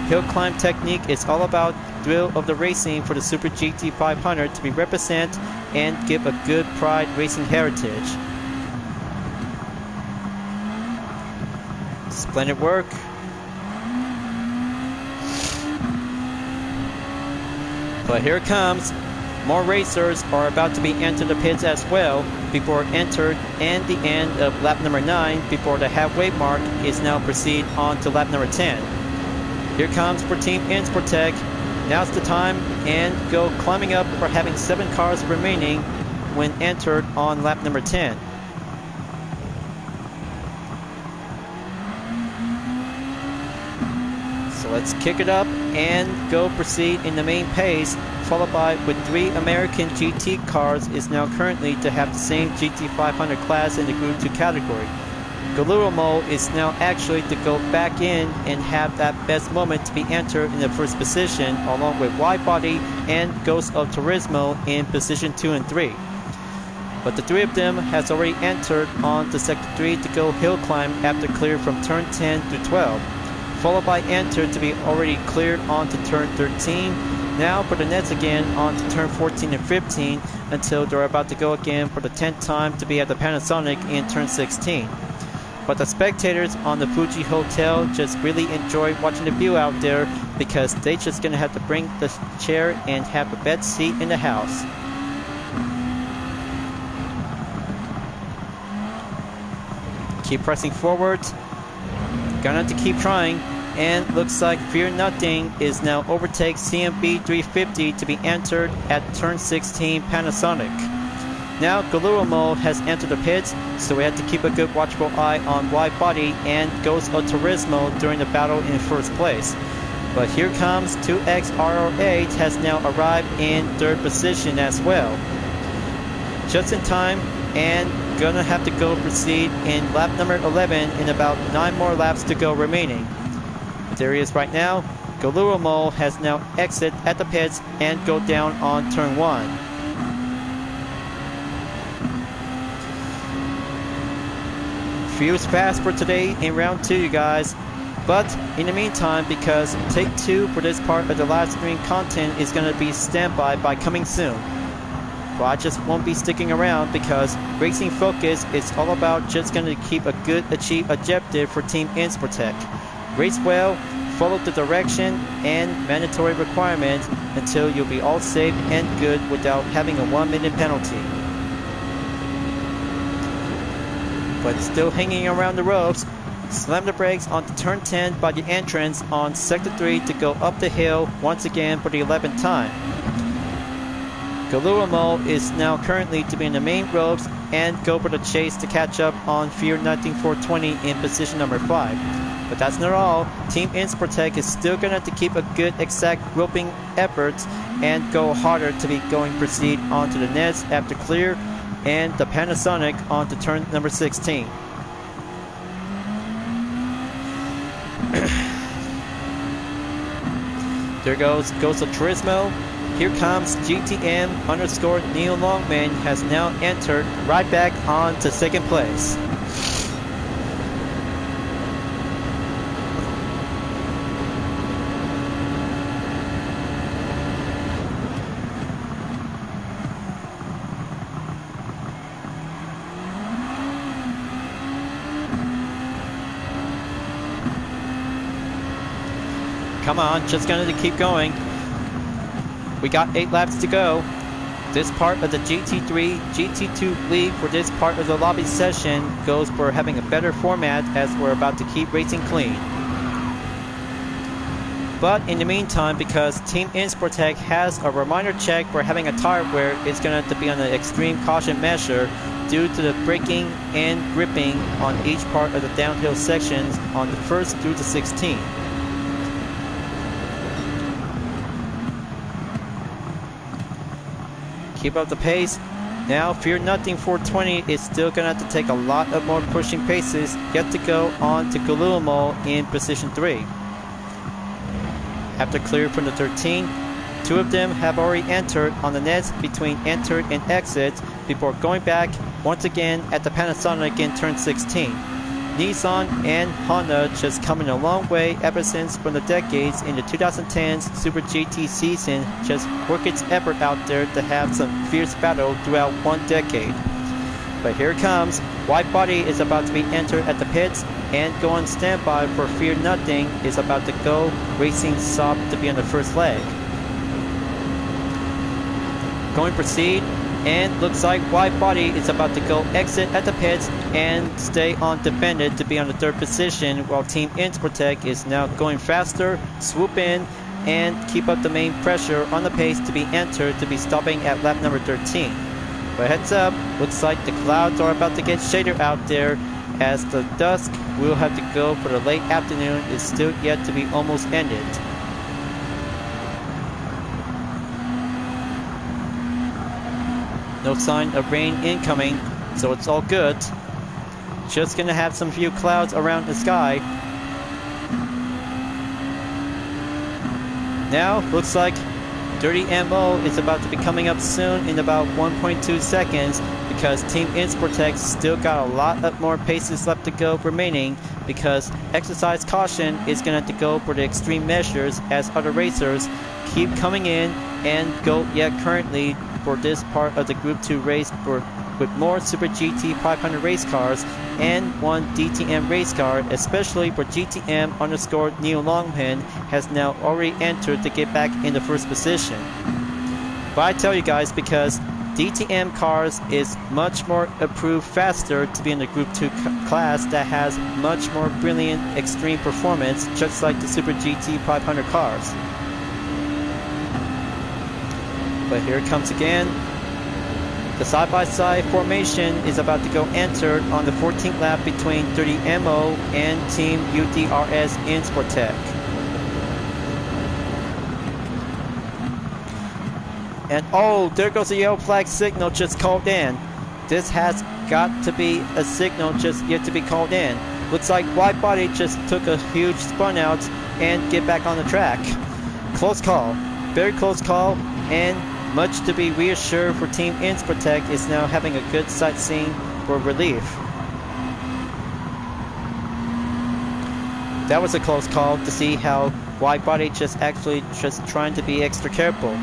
Hill climb technique is all about thrill of the racing for the Super GT 500 to be represent and give a good pride racing heritage. Splendid work. But here it comes. More racers are about to be entered the pits as well before entered and the end of lap number 9 before the halfway mark is now proceed on to lap number 10. Here comes for Team Insportec. Now's the time and go climbing up for having 7 cars remaining when entered on lap number 10. So let's kick it up and go proceed in the main pace, followed by with 3 American GT cars is now currently to have the same GT500 class in the Group 2 category. Guillermo is now actually to go back in and have that best moment to be entered in the 1st position along with Wide Body and Ghost of Turismo in position 2 and 3. But the 3 of them has already entered on to Sector 3 to go hill climb after clear from turn 10 to 12. Followed by enter to be already cleared onto turn 13. Now for the nets again onto turn 14 and 15 until they're about to go again for the 10th time to be at the Panasonic in turn 16. But the spectators on the Fuji Hotel just really enjoy watching the view out there because they just gonna have to bring the chair and have a bed seat in the house. Keep pressing forward. Gonna have to keep trying. And looks like Fear Nothing is now overtakes CMB 350 to be entered at turn 16 Panasonic. Now Guillermo has entered the pits, so we have to keep a good watchful eye on Wide Body and Ghost of Turismo during the battle in first place. But here comes 2XRO8 has now arrived in third position as well. Just in time, and gonna have to go proceed in lap number 11 in about 9 more laps to go remaining. There he is right now. Guillermo has now exit at the pits and go down on turn 1. Feels fast for today in round 2, you guys. But in the meantime, because take 2 for this part of the live stream content is going to be standby by coming soon. Well, I just won't be sticking around because Racing Focus is all about just going to keep a good achieve objective for Team Insportec. Race well, follow the direction and mandatory requirements until you'll be all safe and good without having a 1-minute penalty. But still hanging around the ropes, slam the brakes onto turn 10 by the entrance on sector 3 to go up the hill once again for the 11th time. Guillermo is now currently to be in the main ropes and go for the chase to catch up on Fear Nothing 420 in position number 5. But that's not all. Team Insportec is still going to have to keep a good exact roping efforts and go harder to be going proceed onto the nets after clear and the Panasonic onto turn number 16. There goes Ghost of Turismo. Here comes GTM _ Neil Longman has now entered right back on to second place. Come on, just gonna keep going. We got 8 laps to go. This part of the GT3, GT2 league for this part of the lobby session goes for having a better format as we're about to keep racing clean. But in the meantime, because Team Insportec has a reminder check for having a tire wear, it's going to have to be on an extreme caution measure due to the braking and gripping on each part of the downhill sections on the 1st through the 16th. Keep up the pace. Now Fear Nothing 420 is still going to have to take a lot of more pushing paces yet to go on to Guillermo in position 3. After clear from the 13, 2 of them have already entered on the nets between entered and exit before going back once again at the Panasonic in turn 16. Nissan and Honda just coming a long way ever since from the decades in the 2010s Super GT season just work its effort out there to have some fierce battle throughout one decade. But here it comes. Wide Body is about to be entered at the pits and go on standby for Fear Nothing is about to go racing soft to be on the first leg. Going proceed. And looks like Wide Body is about to go exit at the pits and stay on defended to be on the 3rd position while Team Insportec is now going faster, swoop in, and keep up the main pressure on the pace to be entered to be stopping at lap number 13. But heads up, looks like the clouds are about to get shaded out there as the dusk will have to go for the late afternoon is still yet to be almost ended. No sign of rain incoming, so it's all good. Just gonna have some few clouds around the sky. Now, looks like Dirty MO is about to be coming up soon in about 1.2 seconds because Team Insportec still got a lot of more paces left to go remaining because exercise caution is gonna have to go for the extreme measures as other racers keep coming in and go yet currently for this part of the Group 2 race for with more Super GT 500 race cars and one DTM race car, especially for GTM underscore Neil Longman has now already entered to get back in the first position. But I tell you guys, because DTM cars is much more approved faster to be in the Group 2 class that has much more brilliant extreme performance, just like the Super GT 500 cars. But here it comes again. The side-by-side formation is about to go entered on the 14th lap between 30MO and Team UDRS in Sportec. And oh, there goes the yellow flag signal just called in. This has got to be a signal just yet to be called in. Looks like Wide Body just took a huge spun out and get back on the track. Close call, very close call, and much to be reassured for Team Inspirtech is now having a good sightseeing for relief. That was a close call to see how Wide Body just trying to be extra careful.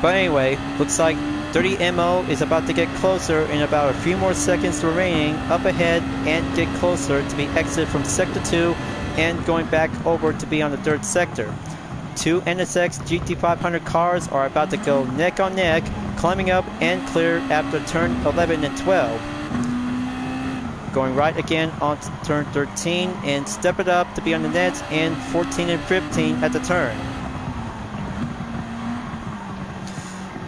But anyway, looks like 30MO is about to get closer in about a few more seconds remaining up ahead and get closer to be exited from Sector 2 and going back over to be on the 3rd sector. Two NSX GT500 cars are about to go neck on neck, climbing up and clear after turn 11 and 12. Going right again on turn 13 and step it up to be on the net in 14 and 15 at the turn.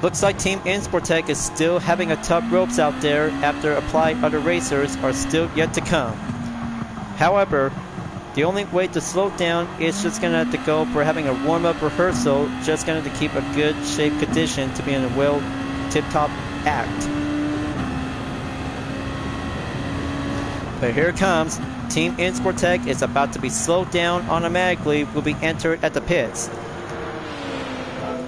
Looks like Team Insportec is still having a tough ropes out there after applied other racers are still yet to come. However, the only way to slow down is just going to have to go for having a warm-up rehearsal, just going to have to keep a good shape condition to be in a well tip-top act. But here it comes. Team Insportec is about to be slowed down automatically, will be entered at the pits.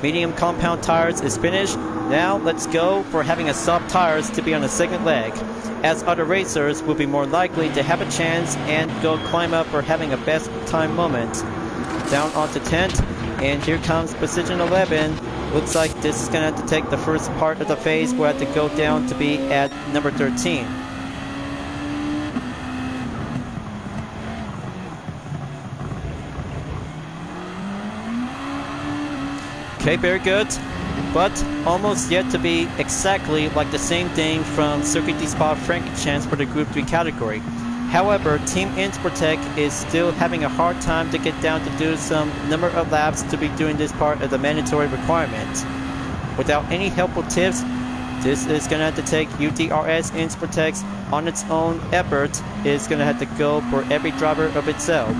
Medium compound tires is finished. Now let's go for having a soft tires to be on the second leg, as other racers will be more likely to have a chance and go climb up for having a best time moment. Down onto 10th, and here comes position 11. Looks like this is going to have to take the first part of the phase. We'll have to go down to be at number 13. Okay, very good, but almost yet to be exactly like the same thing from Circuit de Spa Francorchamps for the Group 3 category. However, Team Insportec is still having a hard time to get down to do some number of laps to be doing this part of the mandatory requirement. Without any helpful tips, this is going to have to take UDRS Insportec on its own effort. It's going to have to go for every driver of itself.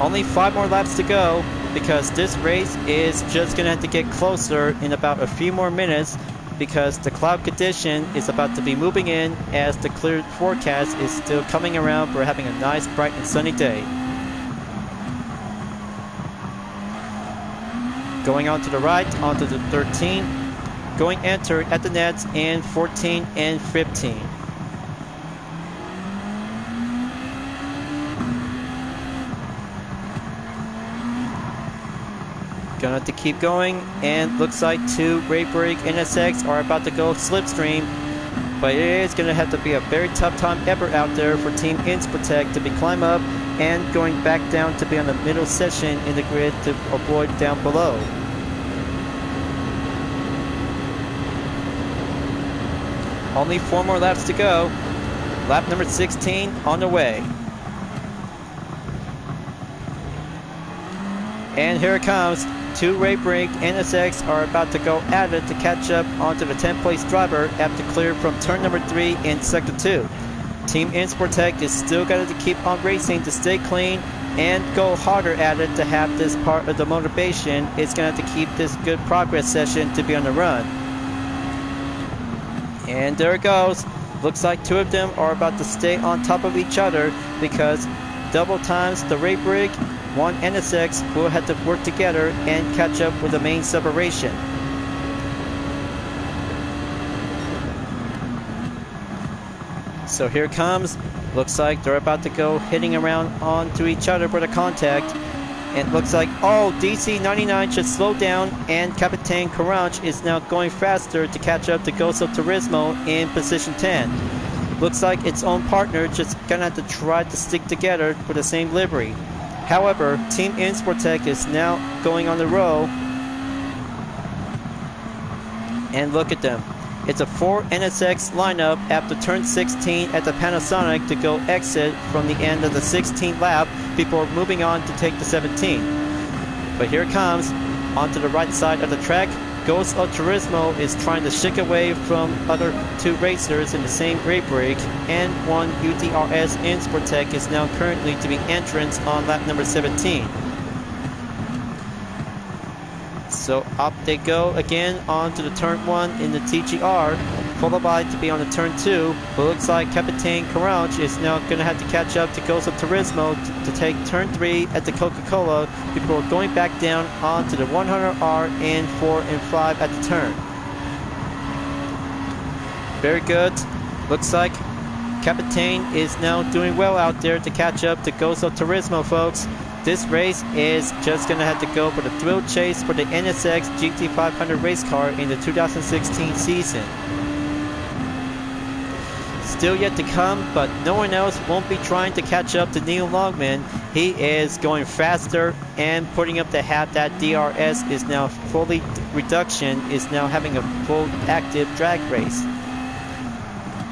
Only 5 more laps to go, because this race is just going to have to get closer in about a few more minutes, because the cloud condition is about to be moving in as the clear forecast is still coming around for having a nice, bright and sunny day. Going on to the right, onto the 13, going enter at the nets in 14 and 15. Gonna have to keep going, and looks like 2 Rayburg NSX are about to go slipstream, but it is gonna have to be a very tough time ever out there for Team Insportec to be climb up and going back down to be on the middle section in the grid to avoid down below. Only 4 more laps to go. Lap number 16 on the way. And here it comes. 2 Raybrink NSX are about to go at it to catch up onto the 10th place driver after clear from turn number 3 in sector 2. Team Insportec is still going to keep on racing to stay clean and go harder at it to have this part of the motivation. It's going to have to keep this good progress session to be on the run. And there it goes. Looks like 2 of them are about to stay on top of each other, because double times the Raybrink, 1 NSX will have to work together and catch up with the main separation. So here it comes. Looks like they're about to go hitting around onto each other for the contact. It looks like, oh, DC99 should slow down, and Capitan Carranche is now going faster to catch up to Ghost of Turismo in position 10. Looks like its own partner just gonna have to try to stick together with the same livery. However, Team Insportec is now going on the row. And look at them. It's a 4 NSX lineup after turn 16 at the Panasonic to go exit from the end of the 16th lap before moving on to take the 17. But here it comes, onto the right side of the track. Ghost of Turismo is trying to shake away from other two racers in the same grade break, and one UDRS Insportec is now currently to be entrance on lap number 17. So up they go again onto the turn 1 in the TGR, followed by to be on the turn 2, but looks like Capitan Carranche is now going to have to catch up to Ghost of Turismo to take turn 3 at the Coca-Cola before going back down onto the 100R and 4 and 5 at the turn. Very good. Looks like Capitan is now doing well out there to catch up to Ghost of Turismo, folks. This race is just going to have to go for the thrill chase for the NSX GT500 race car in the 2016 season. Still yet to come, but no one else won't be trying to catch up to Neil Longman. He is going faster and putting up the hat that DRS is now fully reduction, is now having a full active drag race.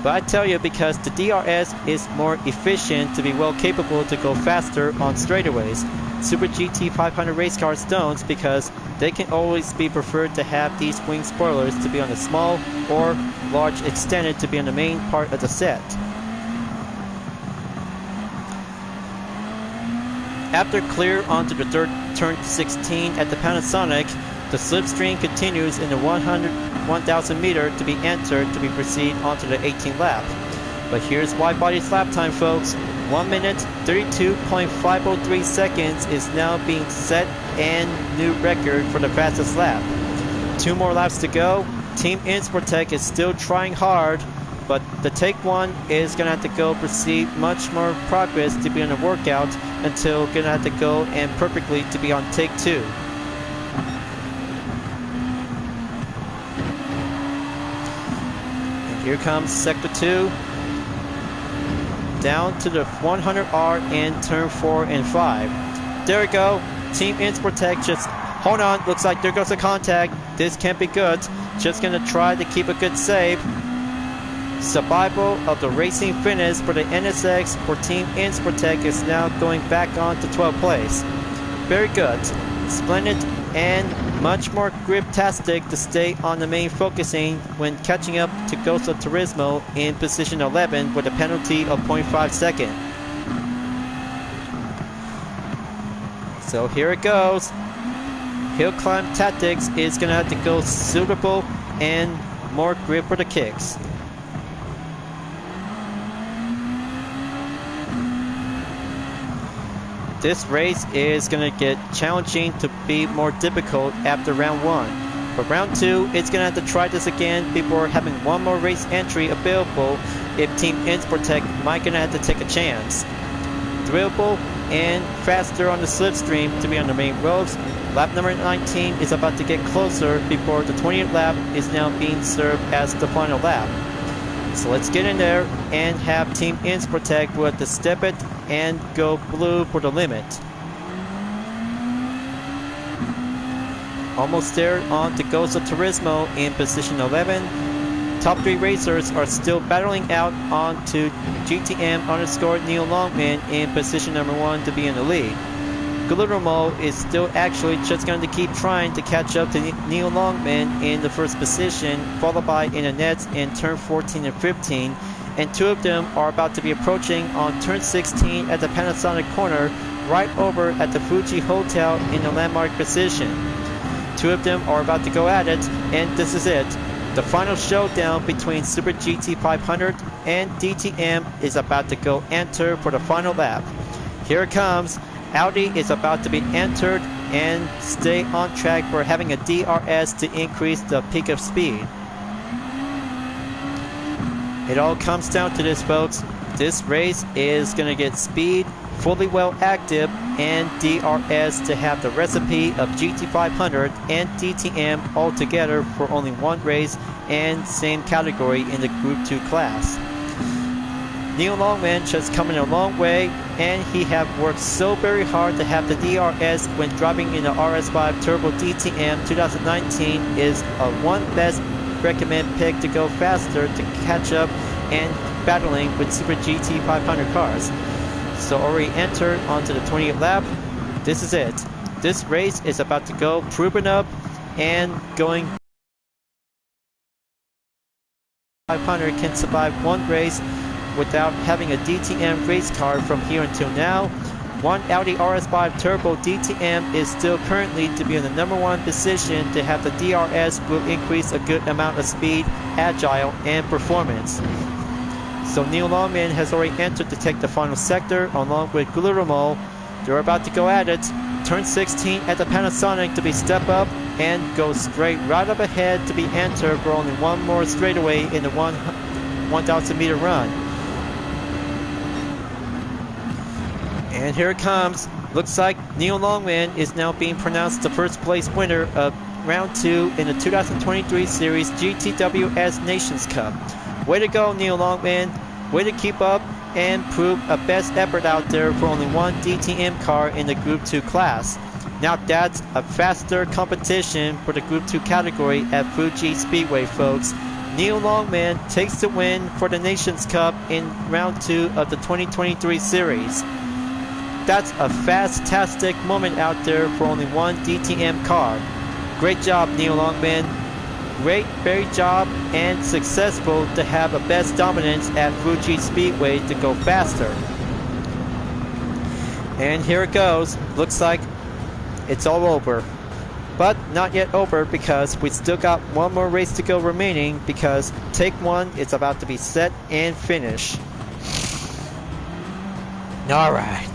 But I tell you, because the DRS is more efficient to be well capable to go faster on straightaways. Super GT 500 race cars don't, because they can always be preferred to have these wing spoilers to be on the small or large extended to be on the main part of the set. After clear onto the third turn 16 at the Panasonic, the slipstream continues in the 1,000 meter to be entered to be proceed onto the 18th lap. But here's wide body's lap time, folks. 1 minute 32.503 seconds is now being set, and new record for the fastest lap. 2 more laps to go. Team Insportec is still trying hard, but the take 1 is gonna have to go proceed much more progress to be on the workout until gonna have to go and perfectly to be on take 2. Here comes sector 2, down to the 100R in turn 4 and 5. There we go. Team Insportec just, hold on, looks like there goes the contact. This can't be good. Just gonna try to keep a good save. Survival of the racing finish for the NSX for Team Insportec is now going back on to 12th place. Very good. Splendid and much more grip-tastic to stay on the main focusing when catching up to Ghost of Turismo in position 11 with a penalty of 0.5 seconds. So here it goes. Hill climb tactics is going to have to go suitable and more grip for the kicks. This race is going to get challenging to be more difficult after round 1. For round 2, it's going to have to try this again before having one more race entry available if Team Insportec might going to have to take a chance. Thrillable and faster on the slipstream to be on the main roads. Lap number 19 is about to get closer before the 20th lap is now being served as the final lap. So let's get in there and have Team Insportec with the step it and go blue for the limit. Almost there on to Ghost of Turismo in position 11. Top 3 racers are still battling out on to GTM_Neil Longman in position number 1 to be in the lead. Guillermo is still actually just going to keep trying to catch up to Neil Longman in the first position, followed by in the nets in turn 14 and 15, and 2 of them are about to be approaching on turn 16 at the Panasonic corner, right over at the Fuji Hotel in the landmark position. 2 of them are about to go at it, and this is it. The final showdown between Super GT 500 and DTM is about to go enter for the final lap. Here it comes. Audi is about to be entered and stay on track for having a DRS to increase the peak of speed. It all comes down to this, folks. This race is going to get speed fully well active, and DRS to have the recipe of GT500 and DTM all together for only one race and same category in the Group 2 class. Neil Longman just coming a long way, and he have worked so very hard to have the DRS when driving in the RS5 Turbo DTM 2019 is a one best recommend pick to go faster to catch up and battling with Super GT 500 cars. So already entered onto the 20th lap. This is it. This race is about to go proven up and going. 500 can survive one race without having a DTM race car from here until now. One Audi RS5 Turbo DTM is still currently to be in the #1 position to have the DRS will increase a good amount of speed, agile, and performance. So Neil Longman has already entered to take the final sector along with Guillermo. They're about to go at it. Turn 16 at the Panasonic to be step up and go straight right up ahead to be entered for only one more straightaway in the 1,000 meter run. And here it comes. Looks like Neil Longman is now being pronounced the first place winner of round 2 in the 2023 series GTWS Nations Cup. Way to go, Neil Longman. Way to keep up and prove a best effort out there for only one DTM car in the Group 2 class. Now that's a faster competition for the Group 2 category at Fuji Speedway, folks. Neil Longman takes the win for the Nations Cup in round 2 of the 2023 series. That's a fantastic moment out there for only one DTM car. Great job, Neil Longman. Very job and successful to have a best dominance at Fuji Speedway to go faster. And here it goes. Looks like it's all over. But not yet over because we still got one more race to go remaining because take one is about to be set and finished. Alright.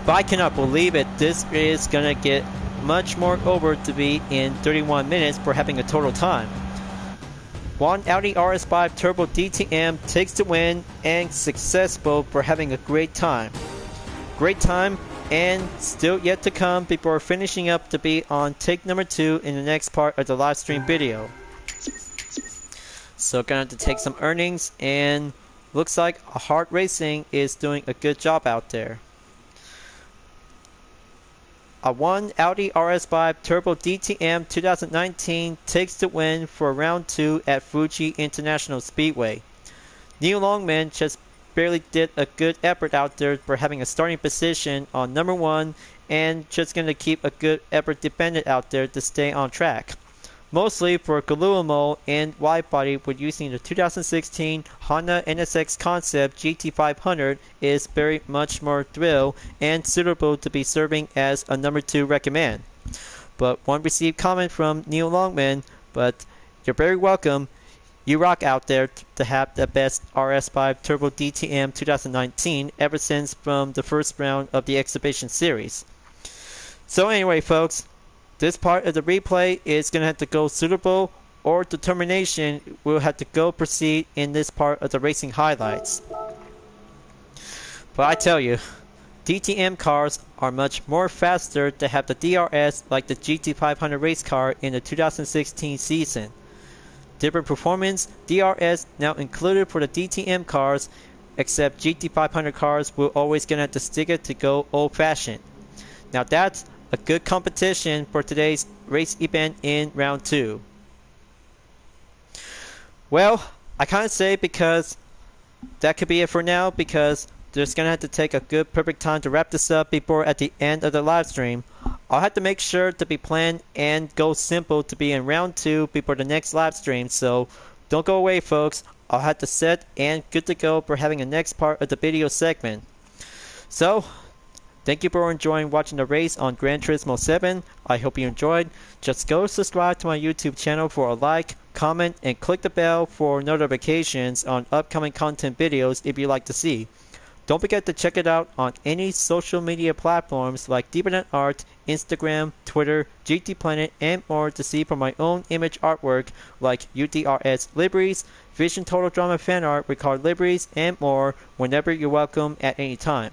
But I cannot believe it. This is gonna get much more over to be in 31 minutes for having a total time. One Audi RS5 Turbo DTM takes the win and successful for having a great time. Great time and still yet to come before finishing up to be on take number 2 in the next part of the live stream video. So gonna have to take some earnings and looks like Hard Racing is doing a good job out there. A one Audi RS5 Turbo DTM 2019 takes the win for round 2 at Fuji International Speedway. Neil Longman just barely did a good effort out there for having a starting position on #1 and just going to keep a good effort defended out there to stay on track. Mostly for Guillermo and widebody with using the 2016 Honda NSX Concept GT500 is very much more thrill and suitable to be serving as a #2 recommend. But one received comment from Neil Longman, but you're very welcome. You rock out there to have the best RS5 Turbo DTM 2019 ever since from the first round of the exhibition series. So anyway, folks, this part of the replay is going to have to go suitable or determination will have to go proceed in this part of the racing highlights. But I tell you, DTM cars are much more faster to have the DRS like the GT500 race car in the 2016 season. Different performance, DRS now included for the DTM cars, except GT500 cars will always going to have to stick it to go old-fashioned. Now that's a good competition for today's race event in round 2. Well, I can't say because that could be it for now because there's going to have to take a good perfect time to wrap this up before at the end of the live stream. I'll have to make sure to be planned and go simple to be in round 2 before the next live stream, so don't go away, folks. I'll have to set and good to go for having the next part of the video segment. So, thank you for enjoying watching the race on Gran Turismo 7. I hope you enjoyed. Just go subscribe to my YouTube channel for a like, comment, and click the bell for notifications on upcoming content videos if you'd like to see. Don't forget to check it out on any social media platforms like Deepernet Art, Instagram, Twitter, GT Planet, and more to see for my own image artwork like UDRS liveries, Vision Total Drama fan art with card liveries, and more whenever you're welcome at any time.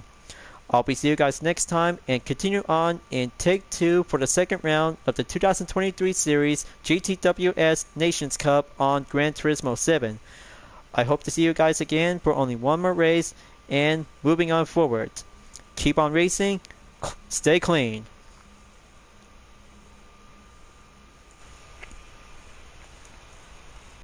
I'll be seeing you guys next time and continue on in Take 2 for the second round of the 2023 series GTWS Nations Cup on Gran Turismo 7. I hope to see you guys again for only one more race and moving on forward. Keep on racing, stay clean.